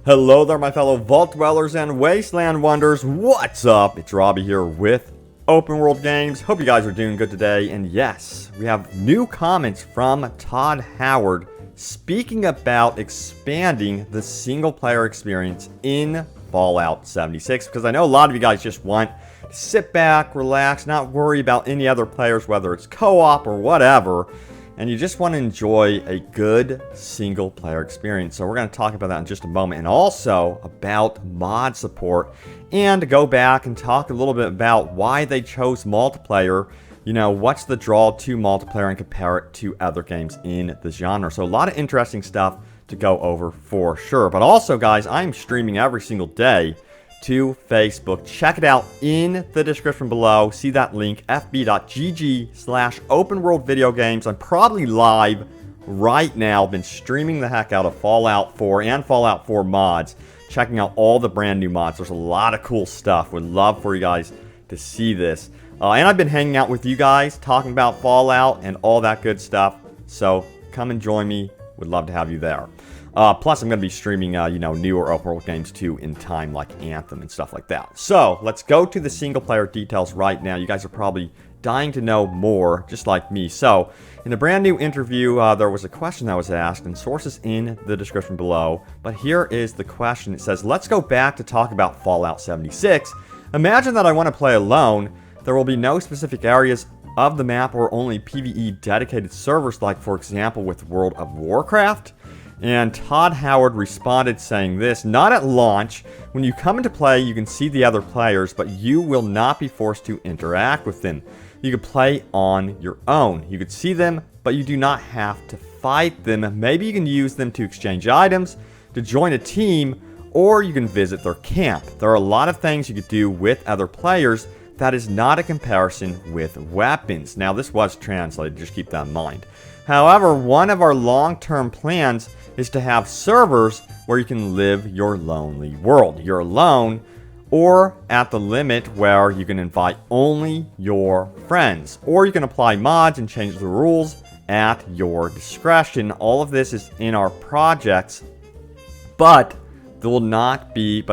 Hello there, my fellow Vault Dwellers and Wasteland Wonders. What's up? It's Robbie here with Open World Games. Hope you guys are doing good today. And yes, we have new comments from Todd Howard speaking about expanding the single-player experience in Fallout 76. Because I know a lot of you guys just want to sit back, relax, not worry about any other players, whether it's co-op or whatever. And you just want to enjoy a good single-player experience. So we're going to talk about that in just a moment. And also about mod support. And to go back and talk a little bit about why they chose multiplayer. You know, what's the draw to multiplayer and compare it to other games in the genre. So a lot of interesting stuff to go over for sure. But also, guys, I'm streaming every single day to Facebook. Check it out in the description below. See that link, fb.gg/openworldvideogames. I'm probably live right now. Been streaming the heck out of Fallout 4 and Fallout 4 mods. Checking out all the brand new mods. There's a lot of cool stuff. Would love for you guys to see this. And I've been hanging out with you guys, talking about Fallout and all that good stuff. So come and join me. Would love to have you there. Plus, I'm going to be streaming, newer open world games too in time, like Anthem and stuff like that. So, let's go to the single-player details right now. You guys are probably dying to know more, just like me. So, in a brand new interview, there was a question that was asked, and sources in the description below. But here is the question. It says, let's go back to talk about Fallout 76. Imagine that I want to play alone. There will be no specific areas of the map or only PvE dedicated servers, like, for example, with World of Warcraft. And Todd Howard responded saying this: not at launch. When you come into play, you can see the other players, but you will not be forced to interact with them. You can play on your own. You could see them, but you do not have to fight them. Maybe you can use them to exchange items, to join a team, or you can visit their camp. There are a lot of things you could do with other players. That is not a comparison with weapons. Now, this was translated, just keep that in mind. However, one of our long-term plans is to have servers where you can live your lonely world. You're alone, or at the limit where you can invite only your friends. Or you can apply mods and change the rules at your discretion. All of this is in our projects, but this will not be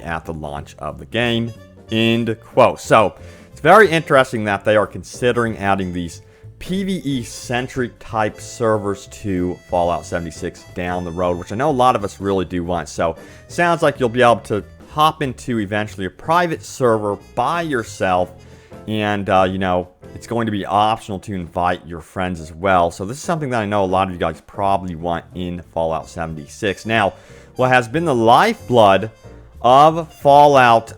at the launch of the game. End quote. So, it's very interesting that they are considering adding these PvE-centric type servers to Fallout 76 down the road, which I know a lot of us really do want. So, sounds like you'll be able to hop into eventually a private server by yourself, and, it's going to be optional to invite your friends as well. So, this is something that I know a lot of you guys probably want in Fallout 76. Now, what has been the lifeblood of Fallout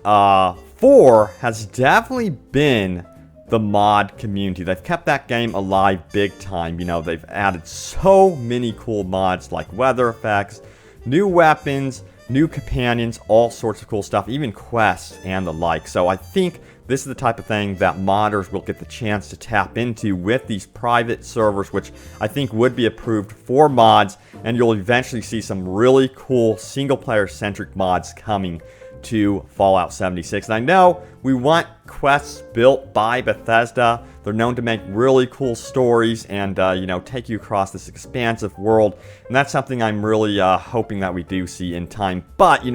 4 has definitely been the mod community. They've kept that game alive big time. They've added so many cool mods like weather effects, new weapons, new companions, all sorts of cool stuff, even quests and the like. So I think this is the type of thing that modders will get the chance to tap into with these private servers, which I think would be approved for mods, and you'll eventually see some really cool single-player centric mods coming to Fallout 76. And I know we want quests built by Bethesda. They're known to make really cool stories and, take you across this expansive world. And that's something I'm really hoping that we do see in time. But,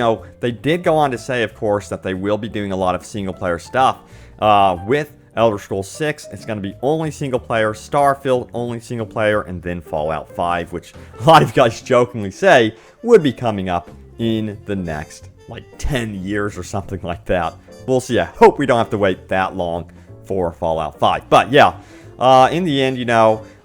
they did go on to say, of course, that they will be doing a lot of single-player stuff. With Elder Scrolls 6, it's going to be only single-player. Starfield, only single-player. And then Fallout 5, which a lot of you guys jokingly say would be coming up in the next 10 years or something like that. We'll see. I hope we don't have to wait that long for Fallout 5. But yeah, in the end,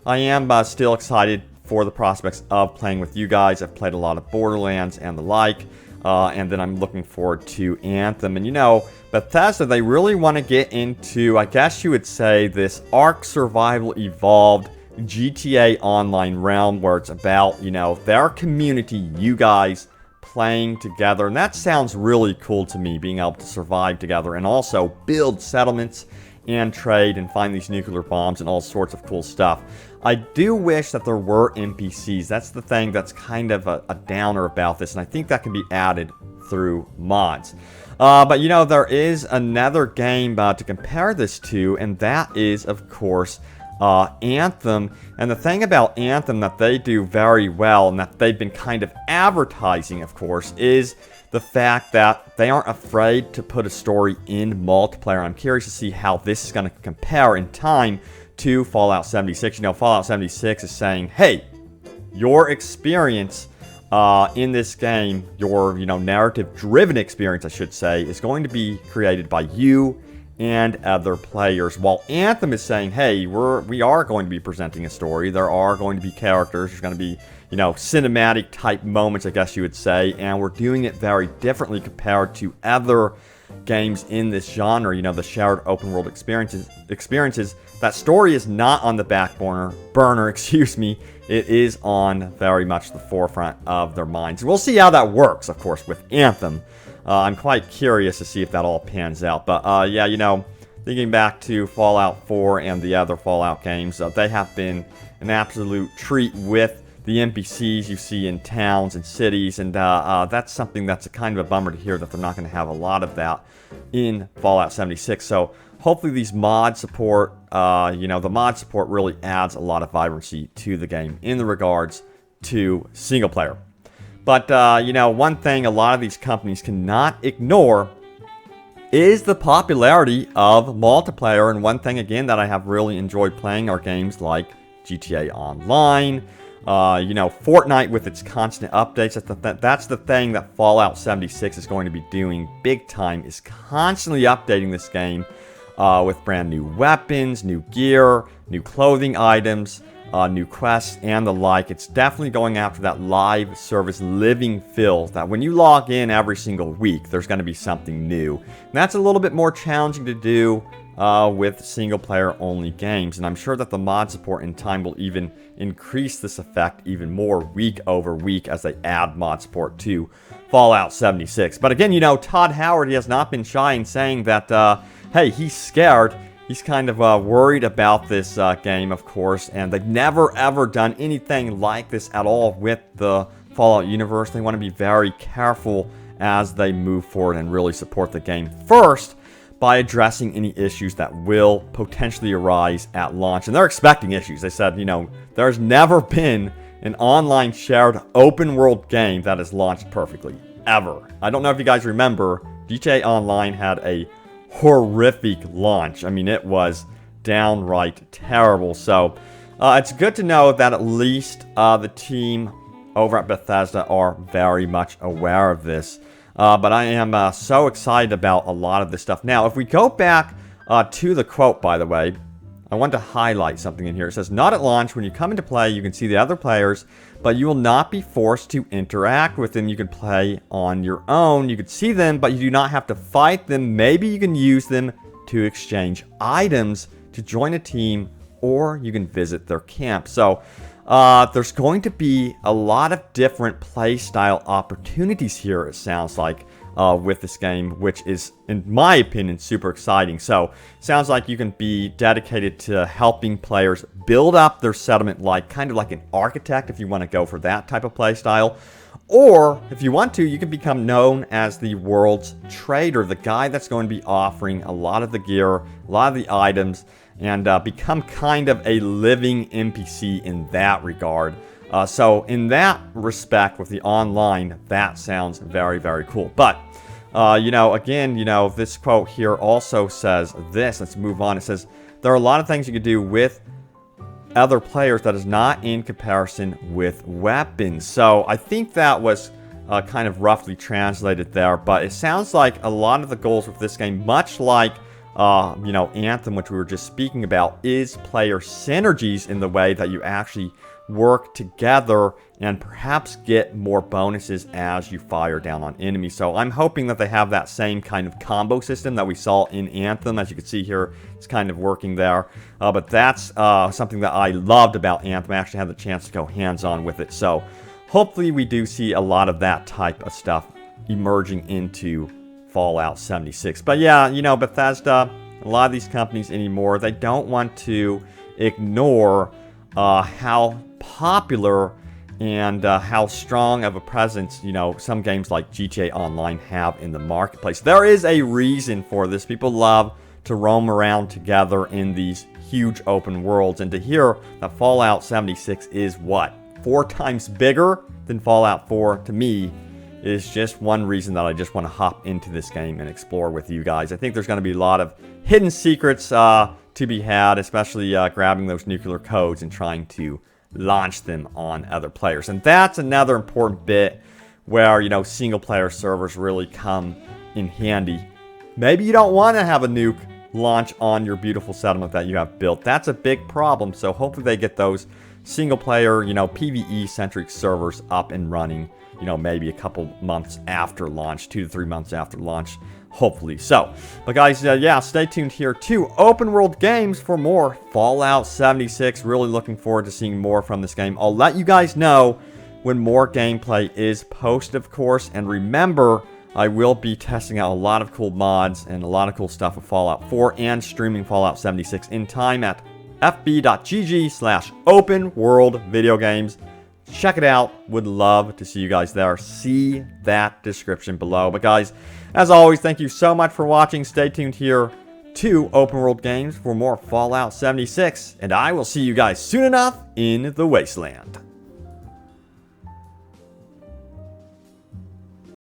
I am still excited for the prospects of playing with you guys. I've played a lot of Borderlands and the like, and then I'm looking forward to Anthem. And Bethesda, they really want to get into, I guess you would say, this Ark Survival Evolved GTA Online realm where it's about, their community, you guys playing together. And that sounds really cool to me, being able to survive together and also build settlements and trade and find these nuclear bombs and all sorts of cool stuff. I do wish that there were NPCs. That's the thing that's kind of a downer about this, and I think that can be added through mods. But there is another game to compare this to, and that is, of course, Anthem. And the thing about Anthem that they do very well, and that they've been kind of advertising, of course, is the fact that they aren't afraid to put a story in multiplayer. I'm curious to see how this is going to compare in time to Fallout 76. You know, Fallout 76 is saying, hey, your experience in this game, your, narrative-driven experience, I should say, is going to be created by you and other players. While Anthem is saying, hey, we are going to be presenting a story. There are going to be characters. There's going to be, cinematic type moments, I guess you would say, and we're doing it very differently compared to other games in this genre, the shared open world experiences. That story is not on the back burner, excuse me. It is on very much the forefront of their minds. We'll see how that works, of course, with Anthem. I'm quite curious to see if that all pans out. But yeah, thinking back to Fallout 4 and the other Fallout games, they have been an absolute treat with the NPCs you see in towns and cities, and that's something that's a kind of a bummer to hear, that they're not going to have a lot of that in Fallout 76. So hopefully these mod support, the mod support really adds a lot of vibrancy to the game in the regards to single player. But, one thing a lot of these companies cannot ignore is the popularity of multiplayer. And one thing, again, that I have really enjoyed playing are games like GTA Online, Fortnite with its constant updates. That's the thing that Fallout 76 is going to be doing big time, is constantly updating this game with brand new weapons, new gear, new clothing items, new quests, and the like. It's definitely going after that live service living feel that when you log in every single week, there's going to be something new. And that's a little bit more challenging to do with single-player only games, and I'm sure that the mod support in time will even increase this effect even more week over week as they add mod support to Fallout 76. But again, Todd Howard, he has not been shy in saying that, hey, he's scared. He's kind of worried about this game, of course, and they've never ever done anything like this at all with the Fallout universe. They want to be very careful as they move forward and really support the game first by addressing any issues that will potentially arise at launch. And they're expecting issues. They said, there's never been an online shared open world game that has launched perfectly, ever. I don't know if you guys remember, GTA Online had a horrific launch. I mean, it was downright terrible. So it's good to know that at least the team over at Bethesda are very much aware of this. But I am so excited about a lot of this stuff. Now, if we go back to the quote, by the way, I want to highlight something in here. It says, not at launch. When you come into play, you can see the other players, but you will not be forced to interact with them. You can play on your own. You can see them, but you do not have to fight them. Maybe you can use them to exchange items, to join a team, or you can visit their camp. So there's going to be a lot of different play style opportunities here, it sounds like, with this game, which is, in my opinion, super exciting. So sounds like you can be dedicated to helping players build up their settlement, kind of like an architect, if you want to go for that type of play style. Or, if you want to, you can become known as the world's trader, the guy that's going to be offering a lot of the gear, a lot of the items, and become kind of a living NPC in that regard. So in that respect, with the online, that sounds very, very cool. But, again, this quote here also says this. Let's move on. It says, there are a lot of things you could do with other players that is not in comparison with weapons. So I think that was kind of roughly translated there. But it sounds like a lot of the goals with this game, much like Anthem, which we were just speaking about, is player synergies in the way that you actually work together and perhaps get more bonuses as you fire down on enemies. So I'm hoping that they have that same kind of combo system that we saw in Anthem. As you can see here, it's kind of working there. But that's something that I loved about Anthem. I actually had the chance to go hands-on with it. So hopefully we do see a lot of that type of stuff emerging into Fallout 76. But yeah, Bethesda, a lot of these companies anymore, they don't want to ignore how popular and how strong of a presence, some games like GTA Online have in the marketplace. There is a reason for this. People love to roam around together in these huge open worlds. And to hear that Fallout 76 is what? 4 times bigger than Fallout 4, to me, is just one reason that I just want to hop into this game and explore with you guys. I think there's going to be a lot of hidden secrets to be had, especially grabbing those nuclear codes and trying to launch them on other players. And that's another important bit where, you know, single player servers really come in handy. Maybe you don't want to have a nuke launch on your beautiful settlement that you have built. That's a big problem. So hopefully they get those single player, you know, PvE centric servers up and running, you know, maybe a couple months after launch, 2 to 3 months after launch, hopefully. So, but guys, yeah, stay tuned here to Open World Games for more Fallout 76. Really looking forward to seeing more from this game. I'll let you guys know when more gameplay is posted, of course. And remember, I will be testing out a lot of cool mods and a lot of cool stuff with Fallout 4 and streaming Fallout 76 in time at fb.gg/openworldvideogames. Check it out. Would love to see you guys there. See that description below. But guys, as always, thank you so much for watching. Stay tuned here to Open World Games for more Fallout 76. And I will see you guys soon enough in the Wasteland.